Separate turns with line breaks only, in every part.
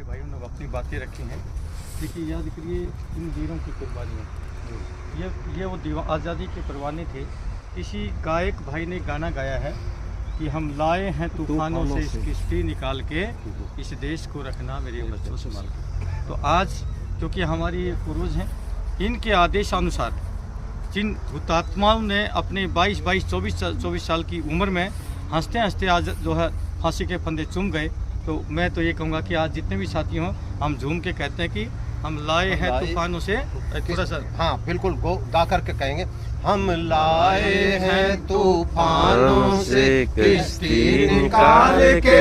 भाइयों ने अपनी बातें रखी हैं। देखिए याद करिए इन वीरों की कुर्बानियाँ, ये वो आज़ादी के परवाने थे। किसी गायक भाई ने गाना गाया है कि हम लाए हैं तूफानों से इस किश्ती निकाल के, इस देश को रखना मेरे बच्चों संभाल के। तो आज क्योंकि हमारी ये पूर्वज हैं, इनके आदेशानुसार जिन हुतात्माओं ने अपने 22-24 साल की उम्र में हंसते हंसते आज जो है फांसी के फंदे चूम गए, तो मैं तो ये कहूँगा कि आज जितने भी साथी हों हम झूम के कहते हैं कि हम लाए हैं तूफानों से। थोड़ा सा
हाँ बिल्कुल गा करके कहेंगे, हम लाए हैं तूफानों से किश्ती निकाल के,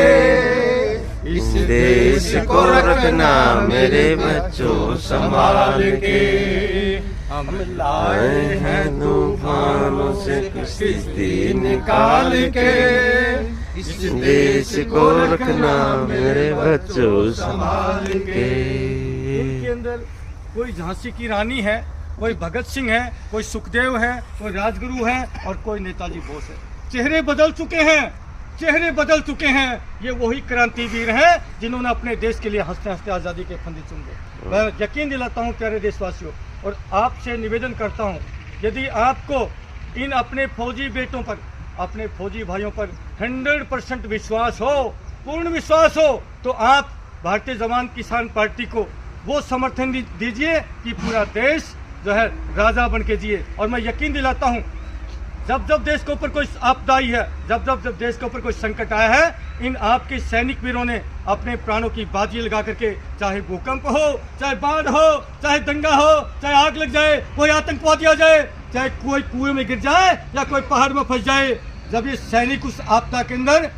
इस देश को रखना मेरे बच्चों संभाल के।
हम लाए हैं तूफानों से
किश्ती निकाल के, इस देश को रखना मेरे बच्चों संभाल के।
इनके अंदर कोई झांसी की रानी है, कोई भगत सिंह है, कोई सुखदेव है, कोई राजगुरु है और कोई नेताजी बोस है। चेहरे बदल चुके हैं, चेहरे बदल चुके हैं। ये वही क्रांतिवीर हैं जिन्होंने अपने देश के लिए हंसते हंसते आज़ादी के फंदे चूम गए। मैं यकीन दिलाता हूँ प्यारे देशवासियों, और आपसे निवेदन करता हूँ, यदि आपको इन अपने फौजी बेटों पर, अपने फौजी भाइयों पर 100% विश्वास हो, पूर्ण विश्वास हो, तो आप भारतीय जवान किसान पार्टी को वो समर्थन दीजिए कि पूरा देश जो है राजा बन के जिए। और मैं यकीन दिलाता हूँ, जब जब देश के ऊपर कोई आपदा आई है, जब जब देश के ऊपर कोई संकट आया है, इन आपके सैनिक वीरों ने अपने प्राणों की बाजी लगा करके, चाहे भूकंप हो, चाहे बाढ़ हो, चाहे दंगा हो, चाहे आग लग जाए, कोई आतंकवादी आ जाए, चाहे कोई कुएं में गिर जाए या कोई पहाड़ में फंस जाए, जब ये सैनिक उस आपदा के अंदर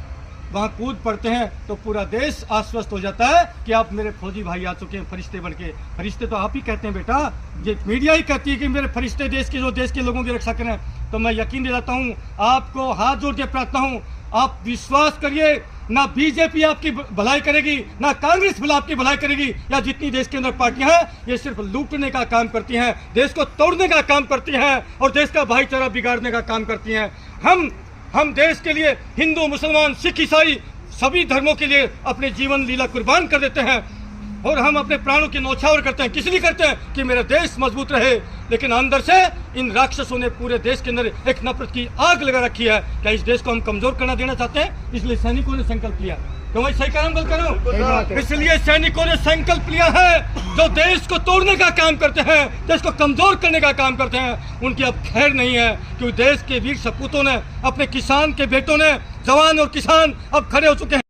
वहाँ कूद पड़ते हैं तो पूरा देश आश्वस्त हो जाता है कि आप मेरे फौजी भाई आ चुके हैं फरिश्ते बन के। फरिश्ते तो आप ही कहते हैं बेटा, ये मीडिया ही कहती है कि मेरे फरिश्ते देश के, जो देश के लोगों की रक्षा करें। तो मैं यकीन दिलाता हूँ, आपको हाथ जोड़ के प्रार्थना हूँ, आप विश्वास करिए, ना बीजेपी आपकी भलाई करेगी, ना कांग्रेस आपकी भलाई करेगी, या जितनी देश के अंदर पार्टियां हैं ये सिर्फ लूटने का काम करती हैं, देश को तोड़ने का काम करती हैं और देश का भाईचारा बिगाड़ने का काम करती हैं। हम देश के लिए हिंदू, मुसलमान, सिख, ईसाई सभी धर्मों के लिए अपने जीवन लीला कुर्बान कर देते हैं और हम अपने प्राणों की न्यौछावर करते हैं। किस लिए करते हैं? कि मेरा देश मजबूत रहे। लेकिन अंदर से इन राक्षसों ने पूरे देश के अंदर एक नफरत की आग लगा रखी है। क्या इस देश को हम कमजोर करना देना चाहते हैं? इसलिए सैनिकों ने संकल्प लिया। तो मैं सही करूँ, गलत करूँ? इसलिए सैनिकों ने संकल्प लिया है, जो देश को तोड़ने का काम करते हैं, देश को कमजोर करने का काम करते हैं, उनकी अब खैर नहीं है। क्योंकि देश के वीर सपूतों ने, अपने किसान के बेटों ने, जवान और किसान अब खड़े हो चुके हैं।